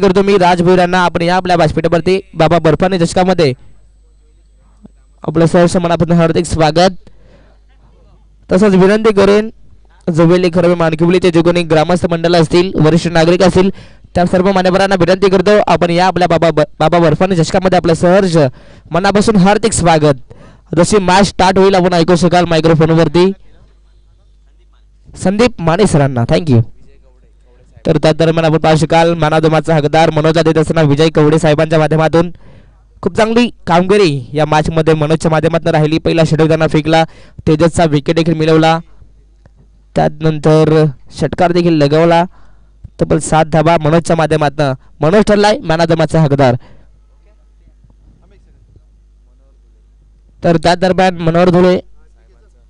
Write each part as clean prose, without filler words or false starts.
करतो मी राजभैरांना. आपण या आपल्या व्यासपीठावरती बाबा बर्फाने चषकामध्ये आपलं सहर्ष मनापासून हार्दिक स्वागत. तसंच विनंती करेन जुवेली खरबे मानकिवलीचे जे कोणी ग्रामस्थ मंडळ असतील, वरिष्ठ नागरिक असतील, त्या सर्व मान्यवरांना विनंती करतो आपण या आपल्या बाबा बर्फाने चषकामध्ये आपलं सहर्ष मनापासून हार्दिक स्वागत. जशी मॅच स्टार्ट होईल आपण ऐकू शकाल मायक्रोफोनवरती संदीप माने सरांना. थँक्यू. तर त्या दरम्यान आपण पाहू शकाल मानादमाचा हकदार मनोजला देत असताना विजय कवडे साहेबांच्या माध्यमातून खूप चांगली कामगिरी या मॅचमध्ये मनोजच्या माध्यमातून राहिली. पहिला षटकांना फेकला, तेजसचा विकेट देखील मिळवला, त्यानंतर षटकार देखील लगावला. तब्बल 7 धावा मनोजच्या माध्यमातून. मनोज ठरलाय मानादमाचा हकदार. तर त्या दरम्यान मनोहर धुळे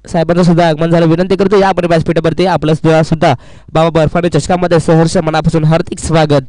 साहेबांचं सुद्धा आगमन झालं. विनंती करतो या व्यासपीठावरती आपलं सुद्धा बाबा बर्फाने चषकामध्ये सहर्ष मनापासून हार्दिक स्वागत.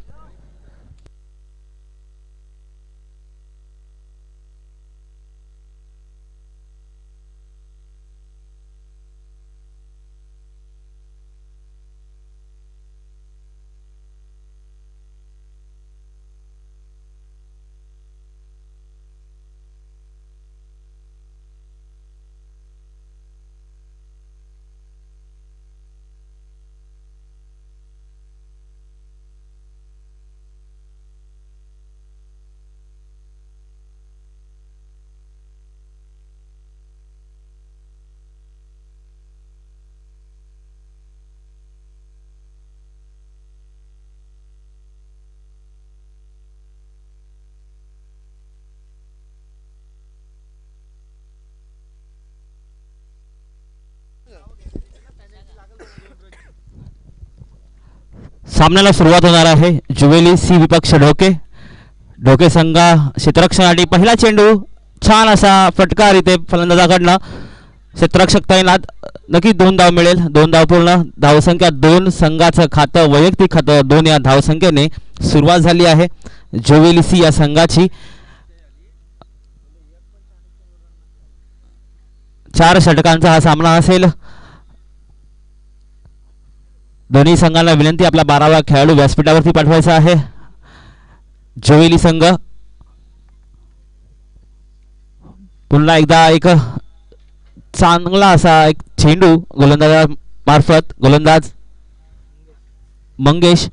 सामन्याला सुरुवात होणार आहे. जुवेली सी विपक्ष ढोके संघा क्षेत्ररक्षणासाठी पहिला चेंडू, छान असा फटकार इथे फलंदाजाकडनं. क्षेत्ररक्षक तैनात, नक्की 2 धाव मिळेल. 2 धाव पूर्ण, धावसंख्या 2. संघाचं खातं वैयक्तिक खातं 2 या धावसंख्येने सुरुवात झाली आहे जुवेली सी या संघाची. 4 षटकांचा हा सामना असेल. दोन्ही संघांना विनंती आपला 12वा खेळाडू व्यासपीठावरती पाठवायचा आहे. जुवेली संघ पुन्हा एकदा एक चांगला असा एक चेंडू गोलंदाजामार्फत. गोलंदाज मंगेश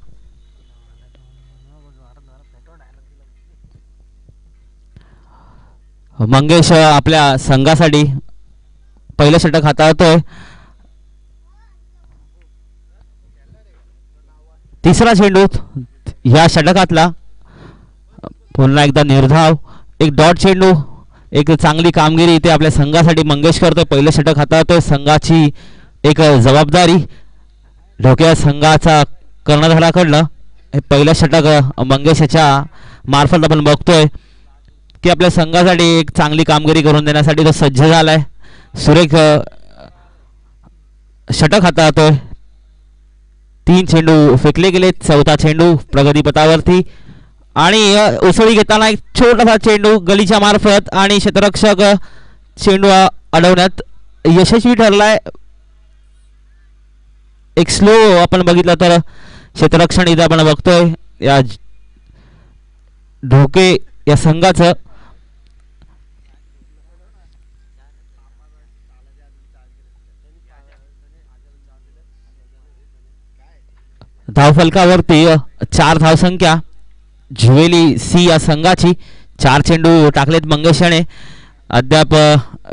आपल्या संघासाठी पहिलं षटक हाताळतोय. तिसरा चेंडू ह्या षटकातला, पुन्हा एकदा निर्धाव, एक डॉट चेंडू. एक चांगली कामगिरी इथे आपल्या संघासाठी मंगेश करतोय. पहिलं षटक हाताळतोय. संघाची एक जबाबदारी ढोक्या संघाचा कर्णधाराकडनं हे पहिलं षटक मंगेश याच्या मार्फत आपण बघतोय की आपल्या संघासाठी एक चांगली कामगिरी करून देण्यासाठी तो सज्ज झालाय. सुरेख षटक हाताळतोय. 3 चेंडू फेकले गेले. 4था चेंडू प्रगतीपथावरती आणि उसळी घेताना एक छोटासा चेंडू गलीच्या मार्फत आणि क्षेत्ररक्षक चेंडू अडवण्यात यशस्वी ठरलाय. एक स्लो आपण बघितलं तर क्षेत्ररक्षण इथे आपण बघतोय या ढोके या संघाचं. धावफलकावरती 4 धावसंख्या जुवेली सी या संघाची. 4 चेंडू टाकलेत मंगेश याने. अद्याप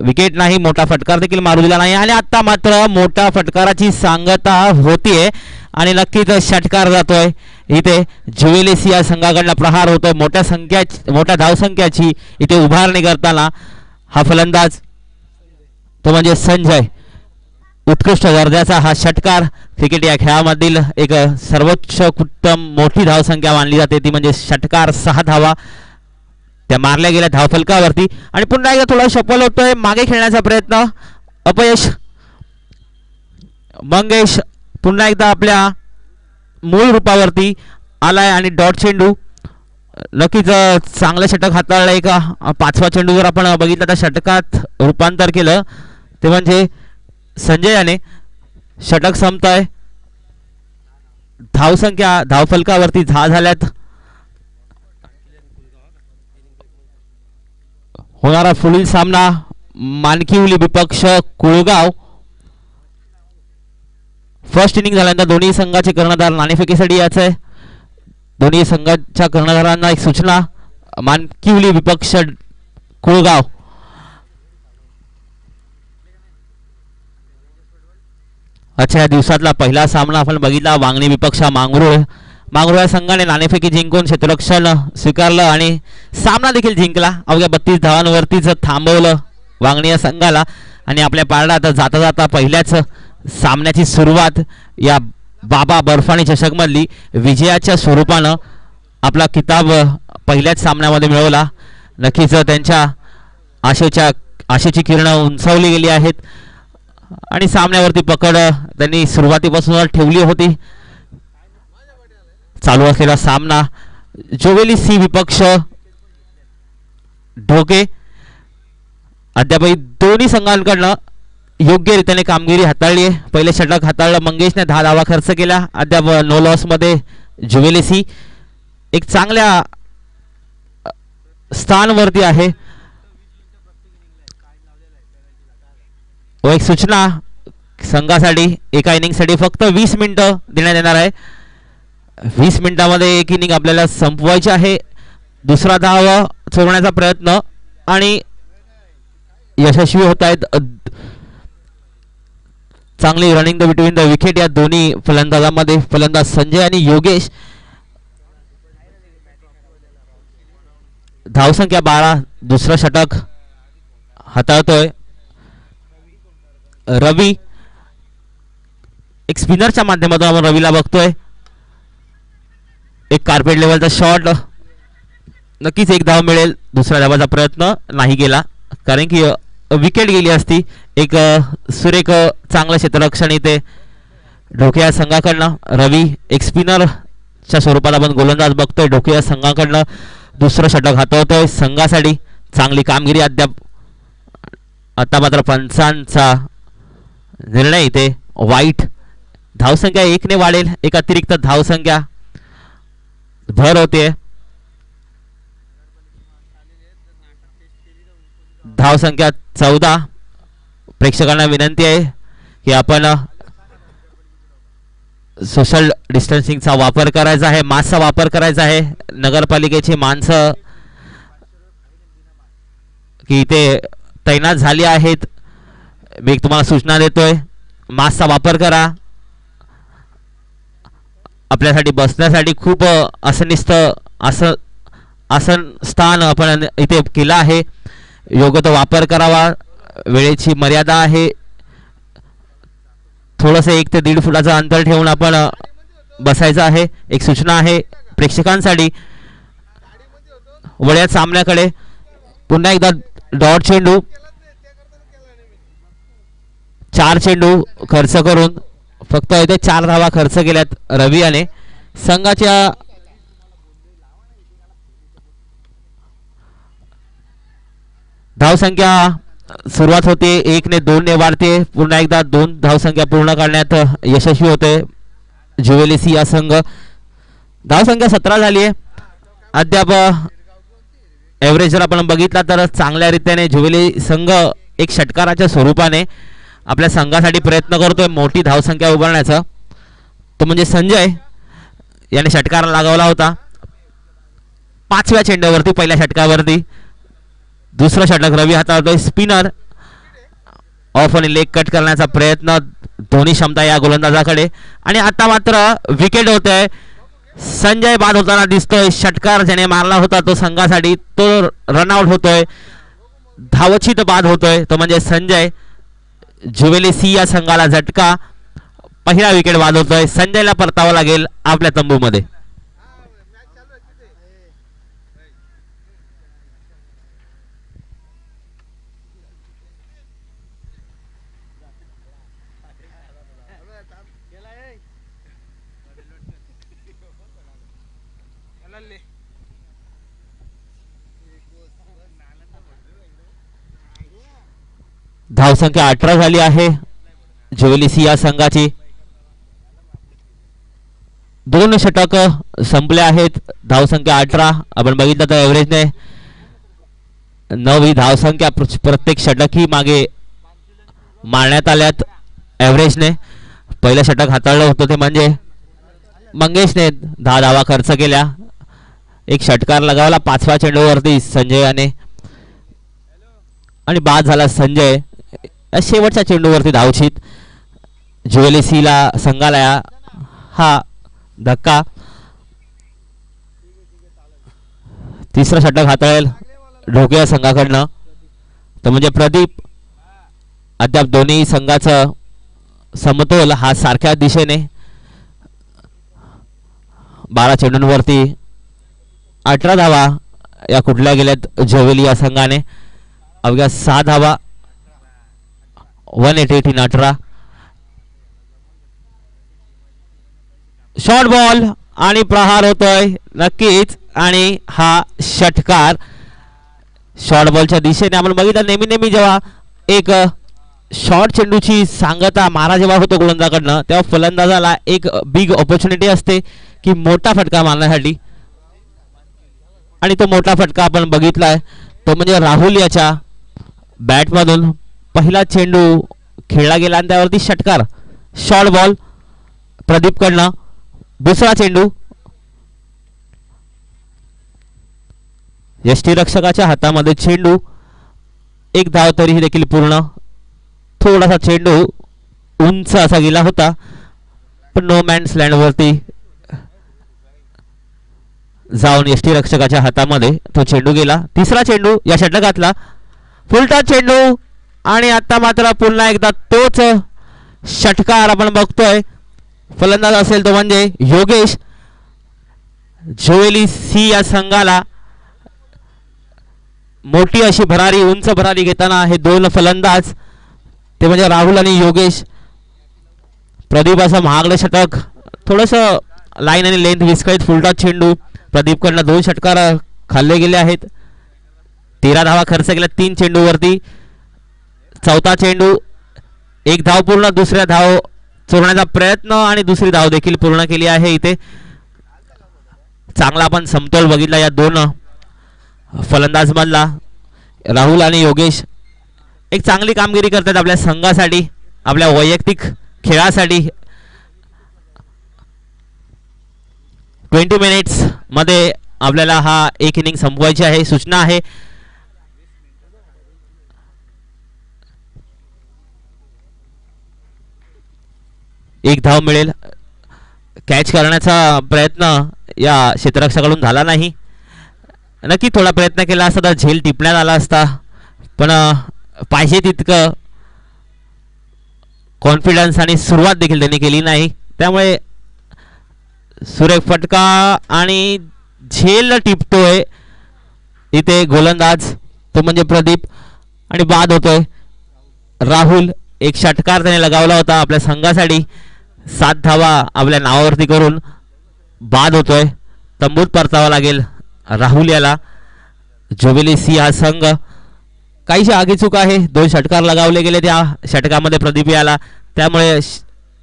विकेट नाही, मोठा फटकार देखील मारू दिला नाही आणि आता मात्र मोठ्या फटकाराची सांगता होतीये आणि नक्कीच षटकार जातोय. इथे जुवेली सी या संघाकडनं प्रहार होतोय. मोठ्या धावसंख्याची इथे उभारणी करताना हा फलंदाज तो म्हणजे संजय. उत्कृष्ट दर्जाचा हा षटकार क्रिकेट या खेळामधील एक सर्वोच्च उत्तम मोठी धावसंख्या मानली जाते, ती म्हणजे षटकार. 6 धावा त्या मारल्या गेल्या धावफलकावरती आणि पुन्हा एकदा थोडा शफल होतोय. मागे खेळण्याचा प्रयत्न अपयश. मंगेश पुन्हा एकदा आपल्या मूळ रूपावरती आलाय आणि डॉट चेंडू. नक्कीच चांगलं षटक हाताळलं. एक 5वा चेंडू जर आपण बघितला तर षटकात रूपांतर केलं ते म्हणजे संजय याने. षटक संपतंय. धावसंख्या धावफलकावरती 10 झाल्यात होणारा पुढील सामना मानकिवली विपक्ष कुळगाव. फर्स्ट इनिंग झाल्यानंतर दोन्ही संघाचे कर्णधार नाणेफेकीसाठी यायचं आहे. दोन्ही संघाच्या कर्णधारांना एक सूचना. मानकिवली विपक्ष कुळगाव. अच्छा, या दिवसातला पहिला सामना आपण बघितला. वांगणी विपक्ष मांगरूळ. मांगरूळ या संघाने नाणेफेकी जिंकून क्षेत्ररक्षण स्वीकारलं आणि सामना देखील जिंकला. अवघ्या 32 धावांवरतीच थांबवलं वांगणी या संघाला आणि आपल्या पारड्यात जाता जाता पहिल्याच सामन्याची सुरुवात या बाबा बर्फानी चषकमधली विजयाच्या स्वरूपानं आपला किताब पहिल्याच सामन्यामध्ये मिळवला. नक्कीच त्यांच्या आशेची किरणं उंचावली गेली आहेत आणि सामन्यावरती पकड त्यांनी सुरुवातीपासून ठेवली होती. चालू असलेला सामना जोवेली सी विपक्ष ढोके. अद्यापही दोन्ही संघांकडनं योग्य रीतीने कामगिरी हाताळली आहे. पहिले षटक हाताळलं मंगेशने, 10 धावा खर्च केला. अद्याप नो लॉस मध्ये जोवेली सी एक चांगल्या स्थानवरती आहे. व एक सूचना संघासाठी एका इनिंगसाठी फक्त 20 मिनिटं देण्यात येणार आहे. 20 मिनिटांमध्ये एक इनिंग आपल्याला संपवायची आहे. दुसरा धाव चोरण्याचा प्रयत्न आणि यशस्वी होत आहेत. चांगली running the between the wicket या दोन्ही फलंदाजांमध्ये. फलंदाज संजय आणि योगेश. धावसंख्या 12. दुसरं षटक हाताळतोय रवी. एक स्पिनरच्या माध्यमातून आपण रवीला बघतोय. एक कार्पेट लेवलचा शॉट. नक्कीच एक धाव मिळेल. दुसऱ्या धावाचा प्रयत्न नाही केला कारण की विकेट गेली असती. एक सुरेख चांगलं क्षेत्ररक्षण इथे ढोके या संघाकडनं. रवी एक स्पिनरच्या स्वरूपात आपण गोलंदाज बघतोय. ढोके या संघाकडनं दुसरं षटक हाताळतोय संघासाठी. चांगली कामगिरी अद्याप. आता मात्र पंचांचा निर्णय इथे वाईट. धावसंख्या 1 ने वाढेल. एक अतिरिक्त धावसंख्या भर होते. धावसंख्या 14. प्रेक्षकांना विनंती आहे की आपण सोशल डिस्टन्सिंगचा वापर करायचा आहे. मास्कचा वापर करायचा आहे. नगरपालिकेची माणसं की इथे तैनात झाली आहेत. मी तुम्हाला सूचना देतोय, मास्कचा वापर करा. आपल्यासाठी बसण्यासाठी खूप असनिस्त आसन स्थान आपण इथे केलं आहे. योग्य तो वापर करावा. वेळेची मर्यादा आहे. थोडंसं 1 ते 1.5 फुटाचं अंतर ठेवून आपण बसायचं आहे. एक सूचना आहे प्रेक्षकांसाठी. वळ्यात सामन्याकडे पुन्हा एकदा डॉट चेंडू. 4 चेंडू खर्च करून फक्त इथे 4 धावा खर्च केल्यात रवी याने. संघाच्या धावसंख्या सुरुवात होते 1 ने 2 ने वाढते. पुन्हा एकदा 2 धावसंख्या पूर्ण करण्यात यशस्वी होते जोवेली सी या संघ. धावसंख्या 17 झाली आहे. अद्याप ॲव्हरेज जर आपण बघितला तर चांगल्या रीतीने जोवेली संघ एक षटकाराच्या स्वरूपाने आपल्या संघासाठी प्रयत्न करतोय मोठी धावसंख्या उभारण्याचा. तो म्हणजे संजय याने षटकार लगावला होता 5व्या चेंडूवरती, पहिल्या षटकावरती. दुसरं षटक रवी हाताळतोय. स्पिनर ऑफ आणि लेग कट करण्याचा प्रयत्न. दोन्ही क्षमता या गोलंदाजाकडे. आणि आता मात्र विकेट होतोय. संजय बाद होताना दिसतोय. षटकार ज्याने मारला होता तो संघासाठी तो रनआउट होतोय. धावचित बाद होतोय तो म्हणजे संजय. जोवेली सी या संघाला झटका. पहिला विकेट बाद होतोय. संजयला परतावं लागेल आपल्या तंबूमध्ये. धावसंख्या 18 झाली आहे जोवेली सी या संघाची. 2 षटक संपले आहेत. धावसंख्या 18. आपण बघितलं तर ॲव्हरेजने 9 ही धावसंख्या प्रत्येक षटकही मागे मारण्यात आल्यात ॲव्हरेजने. पहिलं षटक हाताळलं होतं ते म्हणजे मंगेशने 10 धावा खर्च केल्या. एक षटकार लगावला 5व्या चेंडूवरती संजयाने आणि बाद झाला संजय. शेवटच्या चेंडूवरती धावचीत ज्युवेली सीला संघाला हा धक्का. तिसरं षटक हाताळेल ढोके संघाकडनं तर म्हणजे प्रदीप. अद्याप दोन्ही संघाचं समतोल हा सारख्या दिशेने. 12 चेंडूंवरती 18 धावा या कुठल्या गेल्यात ज्युवेली या संघाने. अवघ्या 6 धावा 188 इन 18. शॉर्ट बॉल आणि प्रहार होतोय नक्कीच. आणि हा षटकार शॉर्ट बॉलच्या दिशेने आपण बघितलं. नेहमी जेव्हा एक शॉर्ट चेंडूची सांगता मारा जेव्हा होतो गोलंदाजाकडनं तेव्हा फलंदाजाला एक बिग ऑपॉर्च्युनिटी असते की मोठा फटका मारण्यासाठी. आणि तो मोठा फटका आपण बघितलाय तो म्हणजे राहुल याच्या बॅटमधून पहिला चेंडू खेळला गेला आणि त्यावरती षटकार. शॉर्ट बॉल प्रदीपकडनं. दुसरा चेंडू यष्टीरक्षकाच्या हातामध्ये चेंडू. एक धाव तरीही देखील पूर्ण. थोडासा चेंडू उंच असा गेला होता पण नो मॅन्स लँडवरती जाऊन यष्टीरक्षकाच्या हातामध्ये तो चेंडू गेला. तिसरा चेंडू या षटकातला फुलटा चेंडू आणि आता मात्र पुन्हा एकदा तोच षटकार आपण बघतोय. फलंदाज असेल तो म्हणजे योगेश. ज्युवेली सी या संघाला मोठी अशी भरारी उंच भरारी घेताना हे दोन फलंदाज ते म्हणजे राहुल आणि योगेश. प्रदीप असं महागडं षटक थोडंसं लाईन आणि लेंथ विस्कळीत फुलटा चेंडू. प्रदीपकडनं 2 षटकार खाल्ले गेले आहेत. 13 धावा खर्च केल्या 3 चेंडूवरती. चौथा चेंडू एक धाव पूर्ण. दुसऱ्या धाव चोरण्याचा प्रयत्न आणि दुसरी धाव देखील पूर्ण केली आहे. इथे चांगला आपण समतोल बघितला या दोन फलंदाज मधला. राहुल आणि योगेश एक चांगली कामगिरी करतात आपल्या संघासाठी आपल्या वैयक्तिक खेळासाठी. 20 मिनिट्स मध्ये आपल्याला हा एक इनिंग संपवायची आहे. सूचना आहे एक धाव मिळेल. कॅच करण्याचा प्रयत्न या क्षेत्ररक्षकाकडून झाला नाही. नक्की थोडा प्रयत्न केला असता तर झेल टिपण्यात आला असता पण पाहिजे तितकं कॉन्फिडन्स आणि सुरुवात देखील त्यांनी केली नाही. त्यामुळे सुरेख फटका आणि झेल टिपतोय इथे गोलंदाज तो म्हणजे प्रदीप आणि बाद होतोय. राहुल एक षटकार त्याने लगावला होता आपल्या संघासाठी. 7 धावा आपल्या नावावरती करून बाद होतोय. तंबूत परतावा लागेल राहुल याला. ज्युवेली सी हा संघ काहीशी आगीचूक आहे. 2 षटकार लगावले गेले त्या षटकामध्ये प्रदीप याला. त्यामुळे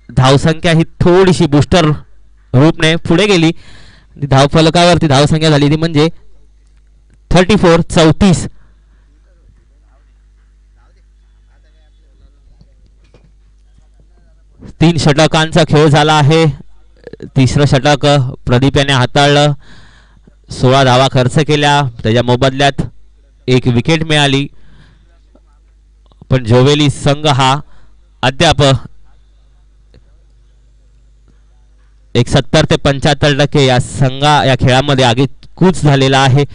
धावसंख्या ही थोडीशी बूस्टर रूपने पुढे गेली. धाव फलकावरती धावसंख्या झाली ती म्हणजे 34. 3 षटकांचा खेळ झाला आहे. तिसरं षटक प्रदीप याने हाताळलं. 16 धावा खर्च केल्या. त्याच्या मोबदल्यात 1 विकेट मिळाली. पण ज्युवेली संघ हा अद्याप 70 ते 75% या खेळामध्ये आगीकूच झालेला आहे.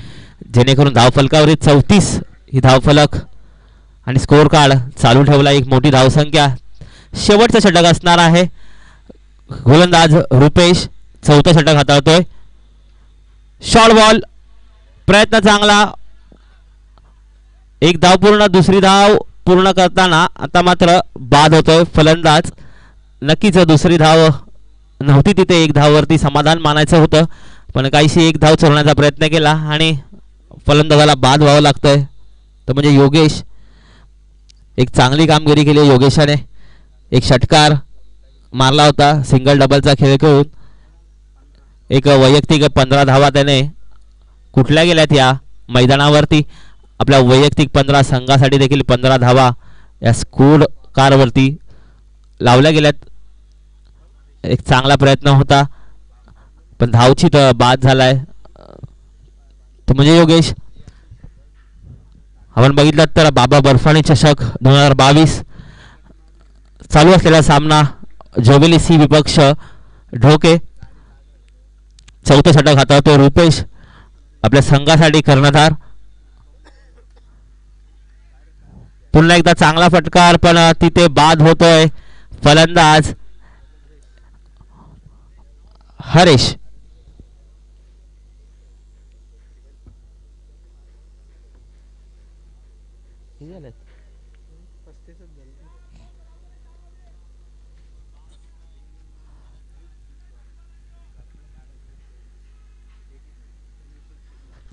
जेणेकरून धावफलकावरील 34 ही धावफलक आणि स्कोर कार्ड चालू ठेवला. एक मोठी धावसंख्या. शेवटचं षटक असणार आहे. गोलंदाज रुपेश 4थं षटक हाताळतोय. शॉर्ट बॉल प्रयत्न चांगला. एक धाव पूर्ण. दुसरी धाव पूर्ण करताना आता मात्र बाद होतोय फलंदाज. नक्कीच दुसरी धाव नव्हती तिथे. 1 धाववरती समाधान मानायचं होतं पण काहीशी 1 धाव चोरण्याचा प्रयत्न केला आणि फलंदाजाला बाद व्हावं लागतंय. तर म्हणजे योगेश एक चांगली कामगिरी केली योगेशाने. एक षटकार मारला होता. सिंगल डबलचा खेळ खेळून एक वैयक्तिक 15 धावा त्याने कुठल्या गेल्यात या मैदानावरती. आपल्या वैयक्तिक 15 संघासाठी देखील 15 धावा या स्कोर कारवरती लावल्या गेल्यात. एक चांगला प्रयत्न होता पण धावची तर बाद झालाय तो म्हणजे योगेश. आपण बघितलं तर बाबा बर्फानी चषक 2022 चालू असलेला सामना जोवेली सी विपक्ष ढोके. चौथं षटक हाताळतो रुपेश आपल्या संघासाठी कर्णधार. पुन्हा एकदा चांगला फटकार पण तिथे बाद होतोय. फलंदाज हरेश.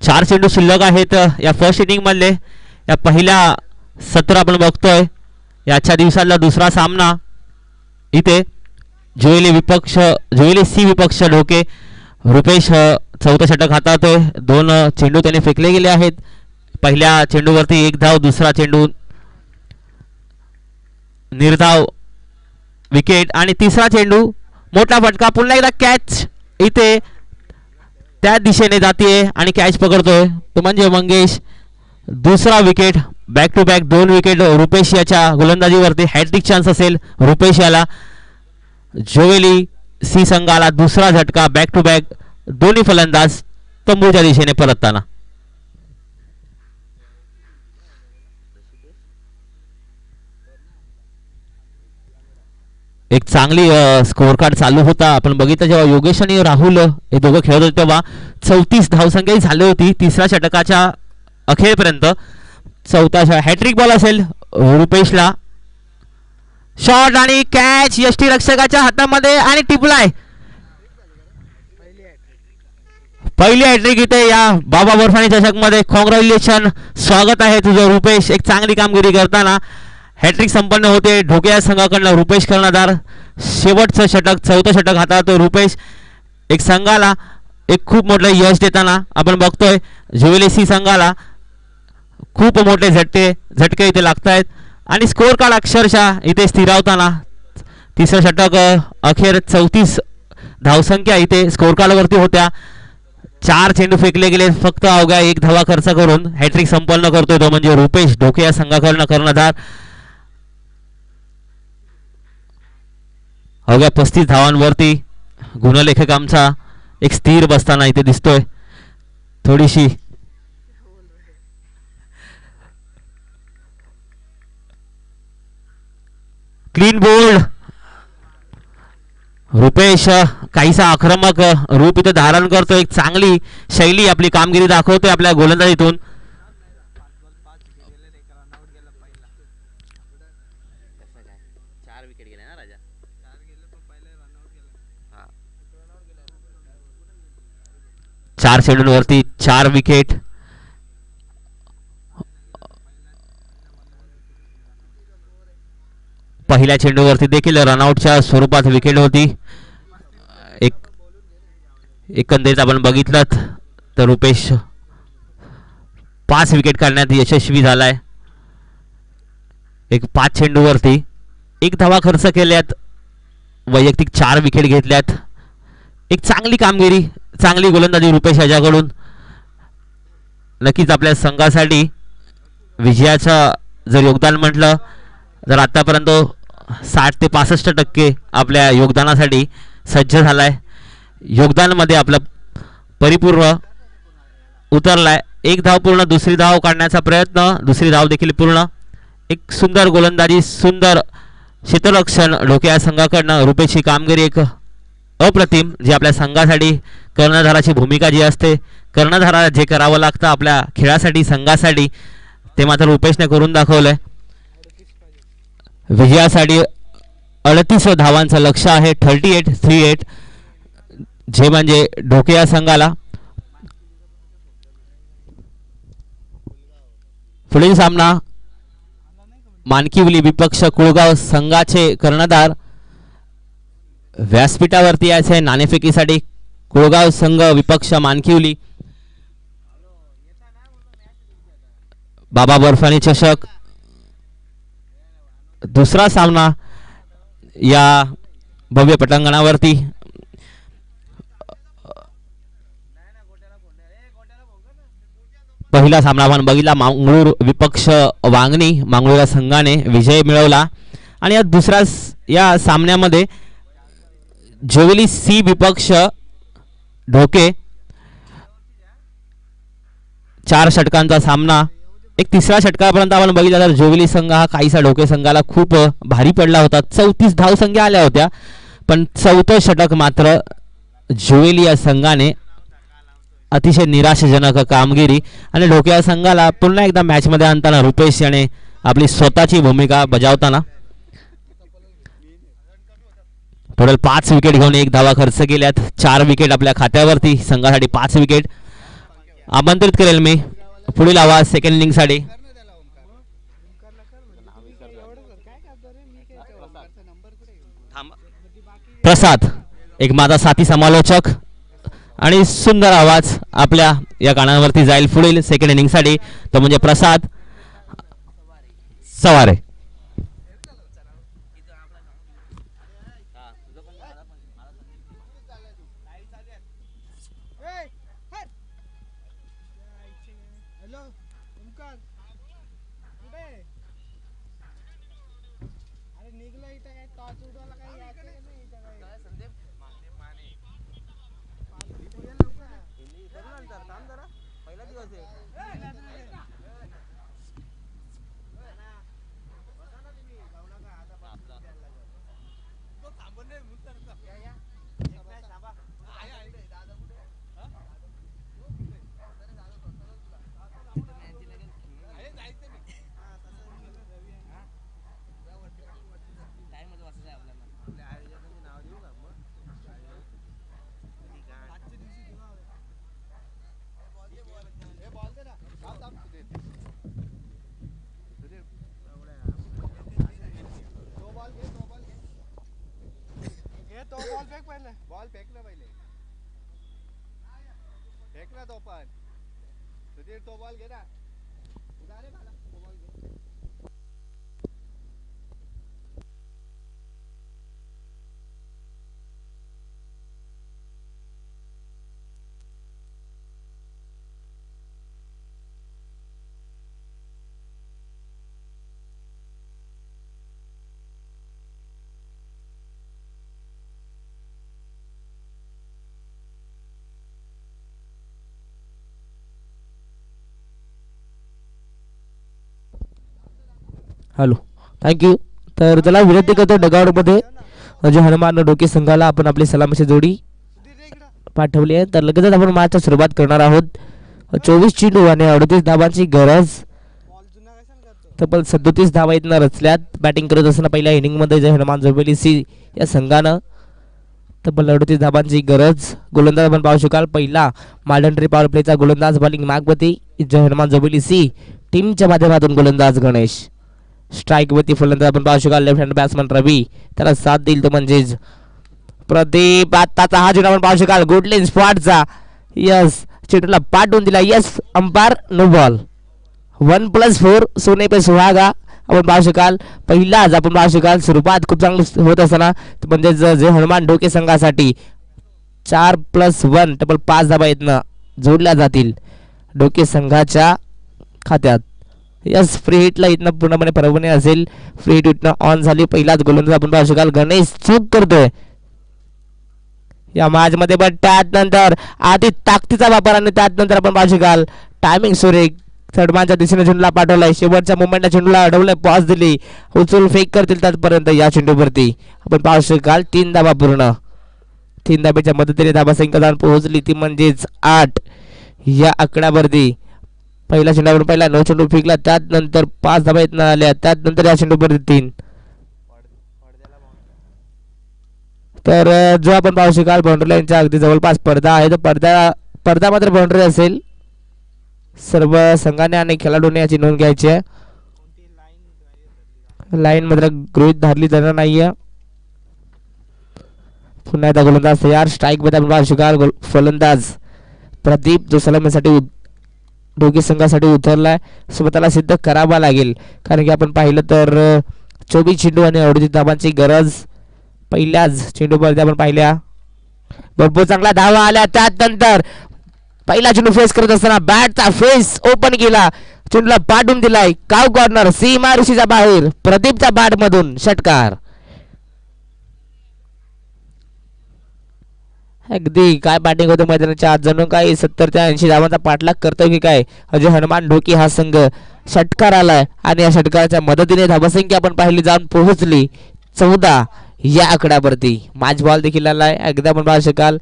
चार चेंडू शिल्लक आहेत या फर्स्ट इनिंग मधले. या पहिल्या सत्र आपण बघतोय याच्या दिवसातला दुसरा सामना. इथे जुवेली सी विपक्ष ढोके. रुपेश चौथं षटक हाताळतोय. 2 चेंडू त्याने फेकले गेले आहेत. पहिल्या चेंडूवरती 1 धाव, दुसरा चेंडू निर्धाव विकेट आणि तिसरा चेंडू मोठा फटका. पुन्हा एकदा कॅच इथे त्या दिशेने जाते आणि कॅच पकडतोय तो म्हणजे मंगेश. दुसरा wicket. Back to back 2 wicket Rupesh याच्या गोलंदाजीवरती. हॅट्रिक चान्स असेल रुपेश याला. जोवेली सी संघाला दुसरा झटका. बॅक टू बॅक दोन्ही फलंदाज तंबूच्या दिशेने परतताना. एक चांगली स्कोअर कार्ड चालू होता. आपण बघितलं जेव्हा योगेश आणि राहुल हे दोघं खेळत होते तेव्हा 34 धावसंख्याही झाली होती तिसऱ्या षटकाच्या अखेरपर्यंत. चौथा हॅट्रिक बॉल असेल रुपेशला. शॉट आणि कॅच यष्टीरक्षकाच्या हातामध्ये आणि टिपलाय. पहिली हॅट्रिक इथे या बाबा बर्फानी चषक मध्ये. कॉंग्रॅच्युलेशन, स्वागत आहे तुझं रुपेश. एक चांगली कामगिरी करताना हॅट्रिक संपन्न होते ढोके या संघाकडनं. रुपेश कर्णधार. शेवटचं षटक, चौथं षटक हाताळतो रुपेश. एक संघाला एक खूप मोठं यश देताना आपण बघतोय. जुवेली सी संघाला खूप मोठे झटके इथे लागत आहेत आणि स्कोअर कार्ड अक्षरशः इथे स्थिरावताना. तिसरं षटक अखेर 34 धावसंख्या इथे स्कोअर कार्डवरती होत्या. 4 चेंडू फेकले गेले. फक्त अवघ्या 1 धावा खर्च करून हॅट्रिक संपन्न करतोय तो म्हणजे रुपेश ढोके या संघाकडनं कर्णधार. अवघ्या 35 धावांवरती गुणलेखक आमचा एक स्थिर बसताना इथे दिसतोय. थोडीशी क्लीन बोल्ड. रुपेश काहीसा आक्रमक रूप इथे धारण करतो. एक चांगली शैली आपली कामगिरी दाखवतोय आपल्या गोलंदाजीतून. चार चेंडूंवरती 4 विकेट. पहिल्या चेंडूवरती देखील रनआउटच्या स्वरूपात विकेट होती. एकंदरीत आपण बघितलं तर रुपेश 5 विकेट काढण्यात यशस्वी झालाय. 5 चेंडूवरती 1 धावा खर्च केल्यात. वैयक्तिक 4 विकेट घेतल्यात. एक चांगली कामगिरी, चांगली गोलंदाजी रुपेश याच्याकडून. नक्कीच आपल्या संघासाठी विजयाचं जर योगदान म्हटलं तर आतापर्यंत 60 ते 65% आपल्या योगदानासाठी सज्ज झालाय. योगदानामध्ये आपलं परिपूर्ण उतरलाय. 1 धाव पूर्ण, दुसरी धाव काढण्याचा प्रयत्न, दुसरी धाव देखील पूर्ण. एक सुंदर गोलंदाजी, सुंदर क्षेत्ररक्षण ढोके या संघाकडनं. रुपेशची कामगिरी एक अप्रतिम, जी आपल्या संघासाठी कर्णधाराची भूमिका जी असते, कर्णधाराला जे करावं लागतं आपल्या खेळासाठी, संघासाठी, ते मात्र रुपेशने करून दाखवलंय. विजयासाठी 38 धावांचं लक्ष आहे. 38 जे म्हणजे ढोके या संघाला. पुढील सामना मानकिवली विपक्ष कुळगाव संघाचे कर्णधार व्यासपीठावरती यायचे नाणेफेकीसाठी. कुळगाव संघ विपक्ष मानकिवली. बाबा बर्फानी चषक दुसरा सामना या भव्य पटांगणावरती. पहिला सामना आपण बघितला मांगळूर विपक्ष वांगणी. मांगळूर या संघाने विजय मिळवला आणि या सामन्यामध्ये ज्युवेली सी विपक्ष ढोके 4 षटकांचा सामना. एक तिसऱ्या षटकापर्यंत आपण बघितला तर ज्युवेली संघ हा काहीसा ढोके संघाला खूप भारी पडला होता. 34 धावसंख्या आल्या होत्या पण चौथं षटक मात्र ज्युवेली या संघाने अतिशय निराशाजनक कामगिरी आणि ढोके या संघाला पुन्हा एकदा मॅच मध्ये आणताना रुपेश याने आपली स्वतःची भूमिका बजावताना टोटल 5 विकेट घेऊन 1 धावा खर्च केल्यात. 4 विकेट आपल्या खात्यावरती. संघासाठी 5 विकेट. आमंत्रित करेल मी पुढील आवाज सेकंड इनिंग साठी. प्रसाद एक माझा साथी समालोचक आणि सुंदर आवाज आपल्या या कानावरती जाईल पुढील सेकंड इनिंग साठी. तो म्हणजे प्रसाद सवारे. Hello thank you. तर त्याला विनंती करतो डगआउटमध्ये जे हनुमान ढोके संघाला आपण आपली सलामीची जोडी पाठवली आहे. तर लगेचच आपण मॅचची सुरुवात करणार आहोत. 24 चेंडू आणि 38 धावांची गरज. तब्बल 37 धावा इथनं रचल्यात. बॅटिंग करत असताना पहिल्या इनिंगमध्ये जे हनुमान ज्युवेली सी या संघानं तब्बल 38 धावांची गरज. गोलंदाज आपण पाहू शकाल पहिला मार्डन पॉवर प्लेचा गोलंदाज बॉलिंग मागवती जे हनुमान ज्युवेली सी टीमच्या माध्यमातून गोलंदाज गणेश. स्ट्राईक वरती फलंदाज आपण पाहू शकाल लेफ्ट हँड बॅट्समन रवी. त्याला साथ देईल तो म्हणजेच प्रदीप. आत्ताचा हा चेंडू आपण पाहू शकाल गुडलिन स्पॉटचा. यस चेंडूला पाठवून दिला. Yes umpire no ball. 1+4 सोने पे सुहागा आपण पाहू शकाल. पहिलाच आपण पाहू शकाल सुरुवात खूप चांगली होत असताना म्हणजे जे हनुमान ढोके संघासाठी 4+1 टोटल 5 धावा इथनं जोडल्या जातील ढोके संघाच्या खात्यात. यस फ्री हिटला इथनं पूर्णपणे परवाने असेल. फ्री हिट इथनं ऑन झाली. पहिलाच गोलंदाज आपण पाहू शकाल गणेश चूक करतोय या मॅच मध्ये. पण त्यानंतर आधी ताकदीचा वापर आणि त्यानंतर आपण पाहू शकाल टायमिंग सुरेख सडमानच्या दिशेने चेंडूला पाठवलाय. शेवटच्या मोमेंटला चेंडूला अडवलंय. पॉज दिली. उचलून फेक करतील त्यापर्यंत या चेंडूवरती आपण पाहू शकाल 3 धावा पूर्ण. 3 धाब्याच्या मदतीने धाबा संख्या पोहोचली ती म्हणजेच 8 या आकड्यावरती. पहिला चेंडूवर पहिला 9 चेंडू फेकला. त्यानंतर 5 धाबा इथनं आल्या. त्यानंतर या चेंडूवरती 3. तर जो आपण पाहू शकाल बाउंड्री लाईनच्या अगदी जवळपास पडदा आहे. तर पडदा मात्र बाउंड्री असेल. सर्व संघाने आणि खेळाडूने याची नोंद घ्यायची आहे. लाईन मात्र गृहीत धरली जाणार नाहीये. पुन्हा एकदा गोलंदाज तयार. स्ट्राईक मध्ये आपण पाहू शकाल फलंदाज प्रदीप जो सलामीसाठी ढोके संघासाठी उतरलाय, स्वतःला सिद्ध करावा लागेल. कारण की आपण पाहिलं तर 24 चेंडू आणि 38 धावांची गरज पहिल्याच चेंडूवरती आपण पाहिल्या. भरपूर चांगला धावा आल्या. त्यानंतर पहिला चेंडू फेस करत असताना बॅटचा फेस ओपन केला, चेंडूला पाडून दिलाय. काव कॉर्नर सीमारेषेच्या बाहेर, प्रदीपच्या बॅट मधून षटकार. अगदी काय बॅटिंग होतं मैदानाच्या आत, जणू काय 70 ते 80 धावांचा पाठलाग करतोय की काय अजय हनुमान ढोके हा संघ. षटकार आलाय आणि या षटकाराच्या मदतीने धावसंख्या आपण पाहिली जाऊन पोहोचली 14 या आकड्यावरती. मॅच बॉल देखील आलाय. अगदी आपण पाहू शकाल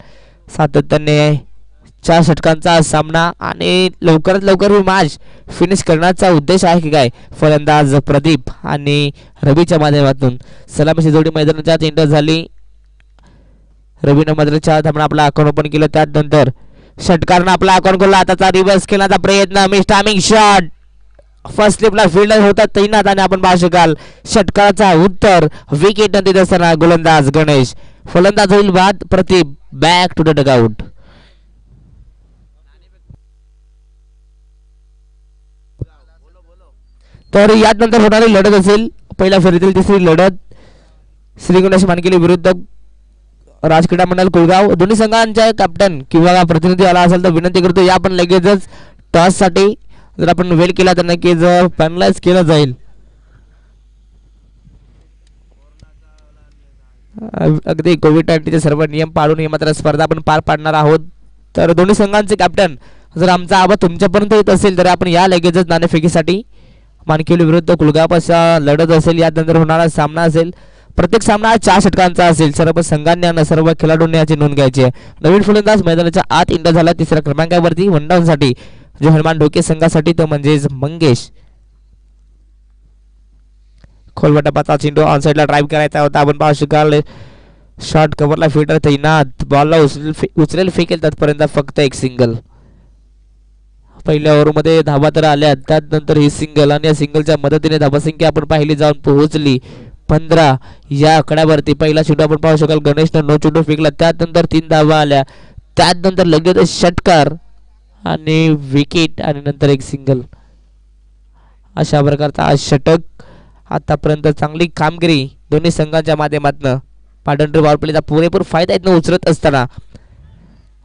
सातत्याने 4 षटकांचा सामना आणि लवकरात लवकर ही मॅच फिनिश करण्याचा उद्देश आहे की काय फलंदाज प्रदीप आणि रवीच्या माध्यमातून. सलामीची जोडी मैदानाच्या एंटर झाली. रवीनं मात्र 4 धावांना आपला अकाउंट ओपन केलं. त्यानंतर षटकारनं आपला अकाउंट खोलला. आताचा रिव्हर्स केल्याचा प्रयत्न, मिस टायमिंग शॉट, फर्स्ट स्लिपला फील्डर होता तैनात आणि आपण पाहू शकाल षटकाराचा उत्तर विकेट न देत असताना गोलंदाज गणेश. फलंदाज होईल बाद, Pradeep back to the dugout. तर यानंतर होणारी लढत असेल पहिल्या फेरीतील तिसरी लढत श्री गणेश मानकेली विरुद्ध राज क्रीडा मंडळ कुळगाव. दोन्ही संघांच्या कॅप्टन किंवा प्रतिनिधी आला असेल तर विनंती करतो या आपण लगेचच टॉस साठी जर आपण वेल केला तर नक्कीच पॅनलाइज केलं जाईल. अगदी कोविड-19चे सर्व नियम पाळून ही मात्र स्पर्धा आपण पार पाडणार आहोत. तर दोन्ही संघांचे कॅप्टन जर आमचा आवाज तुमच्यापर्यंत येत असेल तर आपण या लगेचच नाणेफेकीसाठी मानकेली विरुद्ध कुळगाव असा लढत असेल. यानंतर होणारा सामना असेल. प्रत्येक सामना 4 षटकांचा असेल. सर्व संघांनी आणि सर्व खेळाडूंनी याची नोंद घ्यायची आहे. नवीन फलंदाज मैदानाच्या आत इंटर झाला 3ऱ्या क्रमांकावरती वन डाऊन साठी जो हनुमान ढोके संघासाठी तो म्हणजेच मंगेश. खोलवटापाचा चेंडू ऑन साइडला ड्राइव्ह करायचा होता. आपण पाहू शकाल शॉर्ट कव्हरला फिल्डर तैनात, बॉलला उचलेल फेकेल तत्पर्यंत फक्त एक सिंगल. पहिल्या ओव्हरमध्ये धावा तर आल्या, त्यानंतर ही सिंगल आणि या सिंगलच्या मदतीने धावसंख्या आपण पाहिली जाऊन पोहोचली 15 या आकड्यावरती. पहिला चेंडू आपण पाहू शकाल गणेशनं नो चेंडू फेकला, त्यानंतर 3 धावा आल्या, त्यानंतर लगेच षटकार आणि विकेट आणि नंतर एक सिंगल. अशा प्रकारचा हा षटक आतापर्यंत चांगली कामगिरी दोन्ही संघांच्या माध्यमातून पाडंडरी पॉवर पुरेपूर फायदा इथनं उचलत असताना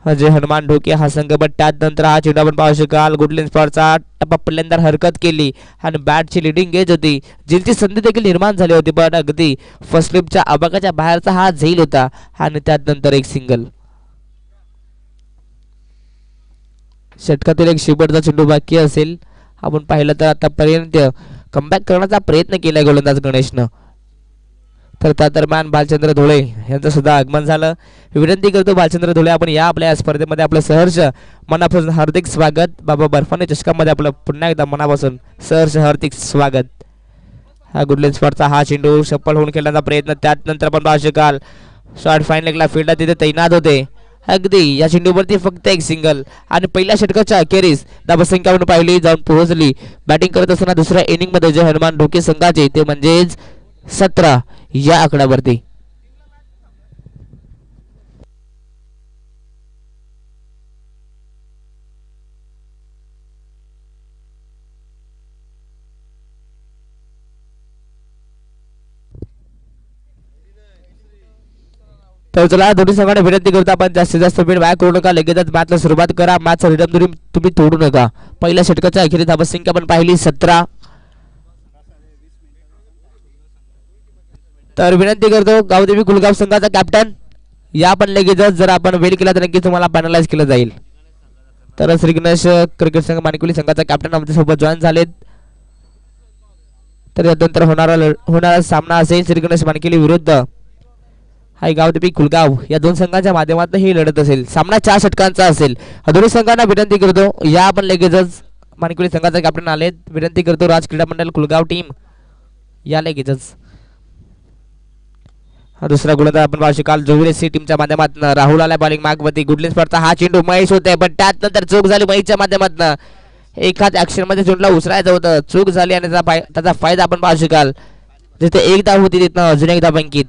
अजय हनुमान ढोके हा संघ. पण त्यानंतर हा चेंडू आपण पाहू शकाल गुडलेन स्पॉटचा टप्पा पहिल्यांदा हरकत केली आणि बॅटची लिडिंग गेज होती, जिलची संधी देखील निर्माण झाली होती. पण अगदी फर्स्ट स्लिपच्या आबाकाच्या बाहेरचा हा झेल होता आणि त्यानंतर एक सिंगल. षटकातील एक शेवटचा चेंडू बाकी असेल. आपण पाहिलं तर आतापर्यंत कमबॅक करण्याचा प्रयत्न केला गोलंदाज गणेशनं. तर त्या दरम्यान बालचंद्र धुळे यांचं सुद्धा आगमन झालं. विनंती करतो बालचंद्र धुळे आपण या आपल्या स्पर्धेमध्ये आपलं सहर्ष मनापासून हार्दिक स्वागत. बाबा बर्फाने चषकामध्ये आपलं पुन्हा एकदा मनापासून सहर्ष हार्दिक स्वागत. हा गुडलेन स्पॉटचा हा चेंडू सफल होऊन खेळण्याचा प्रयत्न, त्यानंतर आपण पाहू शकाल शॉर्ट फाईन लेगला फील्डर तिथे तैनात होते. अगदी या चेंडूवरती फक्त एक सिंगल आणि पहिल्या षटकाच्या अखेरीस धावसंख्या आपण पाहिली जाऊन पोहोचली. बॅटिंग करत असताना दुसऱ्या इनिंग मध्ये जे हनुमान ढोके संघाचे ते म्हणजेच 17 या आकड्यावरती. तर चला दोन्ही संघाने विनंती करतो आपण जास्तीत जास्त वेळ वाया करू नका, लगेचच मॅचला सुरुवात करा. मॅचचा रिदम तुम्ही तोडू नका. पहिल्या षटकाच्या अखेरीस धावसंख्या आपण पाहिली 17. तर विनंती करतो गावदेवी कुलगाव संघाचा कॅप्टन या आपण लगेचच जर आपण वेल केला तर नक्कीच तुम्हाला पॅनलाइज केलं जाईल. तर श्री गणेश क्रिकेट संघ मानिकोली संघाचा कॅप्टन आमच्यासोबत जॉईन झालेत. तर यानंतर होणारा सामना असेल श्री गणेश मानकेली विरुद्ध हाय गावदेवी कुलगाव या दोन संघांच्या माध्यमातून ही लढत असेल. सामना 4 षटकांचा असेल. दोन्ही संघांना विनंती करतो या आपण लगेचच मानकोली संघाचा कॅप्टन आलेत. विनंती करतो राज क्रीडा मंडळ कुलगाव टीम या लगेचच. दुसरा गोलंदाज आपण पाहू शकाल जोविरेसी टीमच्या माध्यमातून राहुल आला बॉलिंग मार्कवरती. गुडलेन स्पॉटचा हा चेंडू महेश होते, पण त्यानंतर चूक झाली महेशच्या माध्यमातून. एकाच ऍक्शन मध्ये चेंडूला उचलायचं होतं, चूक झाली आणि त्याचा फायदा आपण पाहू शकाल. जिथे एक धाव होती तिथं अजून एक धाव अंकित.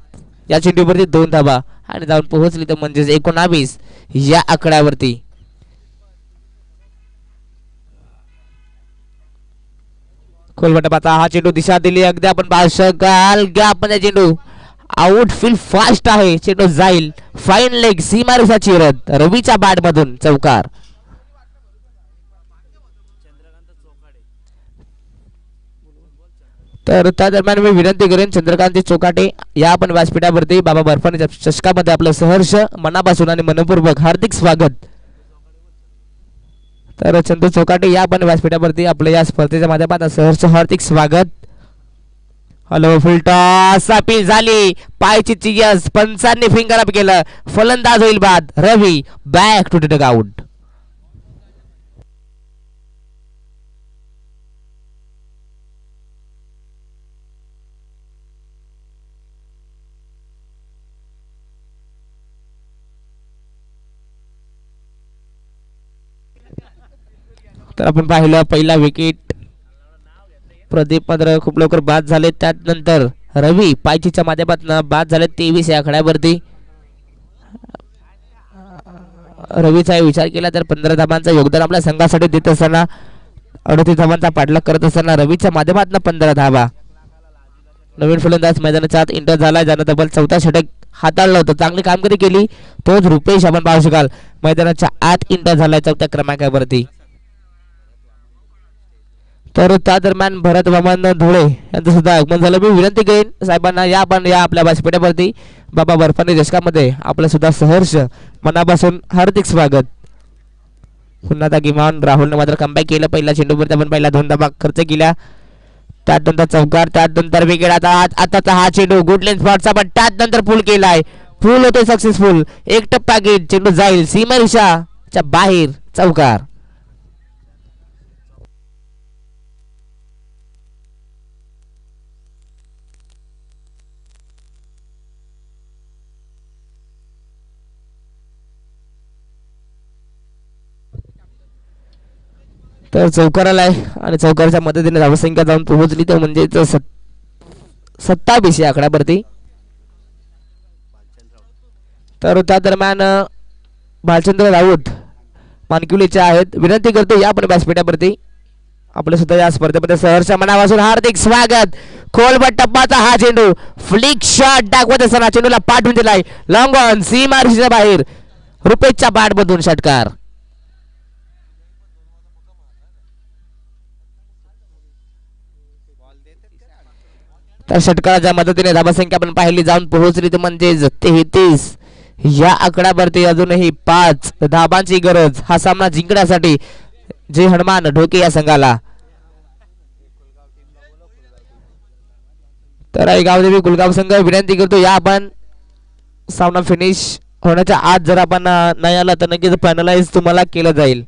या चेंडूवरती 2 धावा आणि जाऊन पोहोचली तर म्हणजेच 19 या आकड्यावरती. कोलवटापाचा हा चेंडू दिशा दिली अगदी आपण पाहू शकाल घ्या आपण चेंडू आउट फील्ड फास्ट आहे चेंडू जाईल फाईन लेग सीमारेषा चिरत रवीच्या बॅट मधून चौकार. तर त्या दरम्यान मी विनंती करेन चंद्रकांत चोकाटे या आपण व्यासपीठावरती बाबा बर्फानी चषकामध्ये आपलं सहर्ष मनापासून आणि मनपूर्वक हार्दिक स्वागत. तर चंदू चोकाटे या आपण व्यासपीठावरती आपल्या या स्पर्धेच्या माध्यमातून सहर्ष हार्दिक स्वागत. हॅलो फुलटॉस अपील झाली पायची चियस पंचांनी फिंगर अप केलं फलंदाज होईल बाद रवी बॅक टू डग आउट. तर आपण पाहिलं पहिला विकेट प्रदीप मात्र खूप लवकर बाद झाले त्यानंतर रवी पायचीच्या माध्यमातून बाद झाले 23 या आकड्यावरती. रवीचा विचार केला तर 15 धावांचं योगदान आपल्या संघासाठी देत असताना 38 धावांचा पाठलाग करत असताना रवीच्या माध्यमातून 15 धावा. नवीन फलंदाज मैदानाच्या आत इंटर झाला ज्यानं तब्बल 4था षटक हाताळलं होतं चांगली कामगिरी केली तोच रुपेश आपण पाहू शकाल मैदानाच्या आत इंटर झालाय 4थ्या क्रमांकावरती. तर त्या दरम्यान भरत वामन धुळे यांचं सुद्धा आगमन झालं. मी विनंती करेन साहेबांना या आपण या आपल्या व्यासपीठावरती बाबा बर्फानी चषकामध्ये आपलं सुद्धा सहर्ष मनापासून हार्दिक स्वागत. पुन्हा आता किमान राहुलने मात्र कमबॅक केलं पहिला चेंडूवरती आपण पहिला 2 धावा खर्च केल्या त्यानंतर चौकार त्यानंतर विकेट. आताचा हा चेंडू गुड लेन्थ स्पॉटचा पण त्यानंतर पूल केलाय पूल होते सक्सेसफुल एक टप्पा गेट चेंडू जाईल सीमारेषाच्या बाहेर चौकार. तर चौकार आलाय आणि चौकारच्या मदतीने धावसंख्या जाऊन पोहोचली तर म्हणजे 27 या आकड्यावरती. तर त्या दरम्यान भालचंद्र राऊत मानकिवलीचे आहेत. विनंती करतो या पण व्यासपीठावरती आपलं सुद्धा या स्पर्धेमध्ये सहर्ष मनापासून हार्दिक स्वागत. खोलबट टप्पाचा हा चेंडू फ्लिक शॉट दाखवत असताना चेंडूला पाठवून दिलाय लॉंग ऑन सीमारेषेच्या बाहेर रुपेशच्या बॅट मधून षटकार. तर षटकाराच्या मदतीने धावसंख्या आपण पाहिली जाऊन पोहोचली तर म्हणजे 33 या आकड्यावरती अजूनही 5 धाबांची गरज हा सामना जिंकण्यासाठी जे हनुमान ढोके या संघाला. तर गावदेवी गुलगाव संघ विनंती करतो या आपण सामना फिनिश होण्याच्या आत जर आपण नाही आला तर नक्कीच फायनलाइज तुम्हाला केलं जाईल.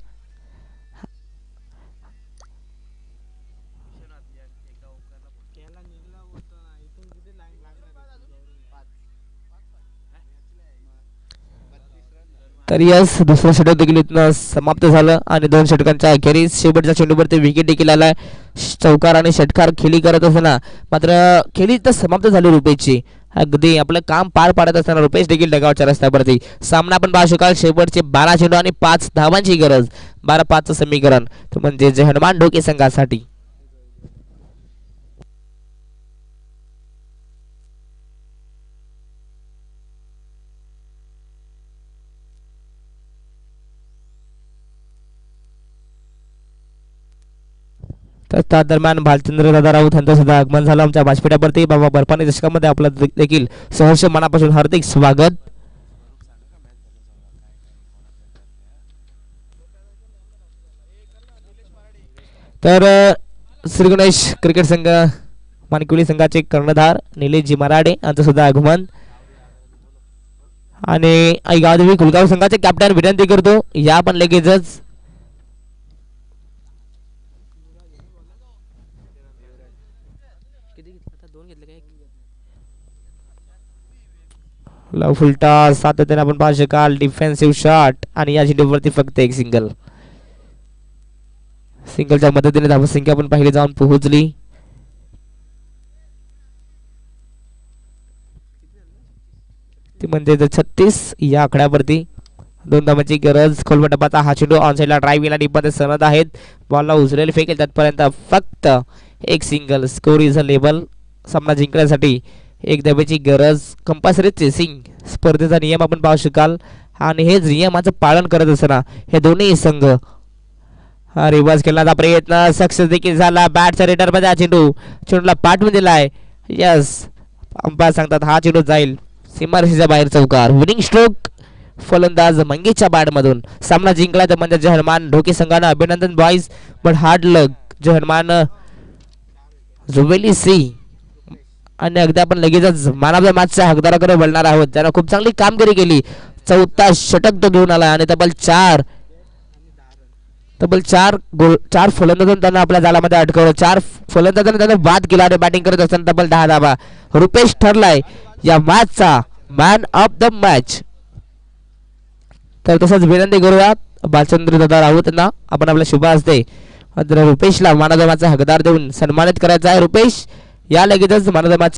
तर यस दुसरं षटक देखील इथनं समाप्त झालं आणि 2 षटकांच्या अखेरीस शेवटच्या चेंडूवरती विकेट देखील आलाय. चौकार आणि षटकार खेळी करत असताना मात्र खेळी तर समाप्त झाली रुपेशची. अगदी आपलं काम पार पाडत असताना रुपेश देखील डगावच्या रस्त्यावरती. सामना आपण पाहू शकाल शेवटचे 12 चेंडू आणि 5 धावांची गरज 12-5चं समीकरण म्हणजे जे हनुमान ढोके संघासाठी. तर त्या दरम्यान भालचंद्र दादा राऊत यांचं सुद्धा आगमन झालं आमच्या व्यासपीठावरती बाबा बर्फानी चषकामध्ये आपलं देखील सहर्ष मनापासून हार्दिक स्वागत. तर श्री गणेश क्रिकेट संघ मानकिवली संघाचे कर्णधार निलेशजी मराडे यांचं सुद्धा आगमन आणि गावदेवी गुलगाव संघाचे कॅप्टन विनंती करतो या पण लगेचच लव फुलटा सातत्याने आपण पाहू शकाल डिफेन्सिव्ह शॉट आणि या चेंडूवरती फक्त एक सिंगलच्या मदतीने धावसंख्या आपण पाहिली जाऊन पोहोचली. ती म्हणजे 36 या आकड्यावरती 2 धावांची गरज. खोलवटापाचा हा चेंडू ऑन साइडला ड्राइव्ह केला डिपात सनद आहेत बॉलला उचलेल फेकेल त्यातपर्यंत फक्त एक single. Score is a label. सामना जिंकण्यासाठी एक धावेची गरज. कंपल्सरी चेसिंग स्पर्धेचा नियम आपण पाहू शकाल आणि हेच नियमाचं पालन करत असताना हे दोन्ही संघ रिवर्स खेळण्याचा प्रयत्न सक्सेस देखील झाला. बॅटच्या रिटर्नमध्ये हा चेंडूला पाठवून दिलाय. यस, अंपायर सांगतात हा चेंडू जाईल सीमारेषेच्या बाहेर चौकार. विनिंग स्ट्रोक फलंदाज मंगेशच्या बॅटमधून. सामना जिंकला तर म्हणजे जहरमान ढोके संघानं अभिनंदन बॉईज, बट हार्ड लक जहरमान जुबेली सी. आणि अगदी आपण लगेचच मॅन ऑफ द मॅचच्या हकदाराकडे वळणार आहोत. त्यानं खूप चांगली कामगिरी केली. 4था षटक तो घेऊन आला आणि तब्बल चार फलंदाजांनी त्यांना आपल्या जाळामध्ये अडकवलं. 4 फलंदाजांनी त्यांना बाद केला आणि बॅटिंग करत असताना तब्बल 10 धावा. रुपेश ठरलाय या मॅचचा मॅन ऑफ द मॅच. तर तसंच विनंती करूयात बालचंद्र दादा राऊत यांना आपण आपल्या शुभ हस्ते रुपेशला मॅन ऑफ द मॅचचा हकदार देऊन सन्मानित करायचा आहे. रुपेश या लगेचच मॅन ऑफ द मॅच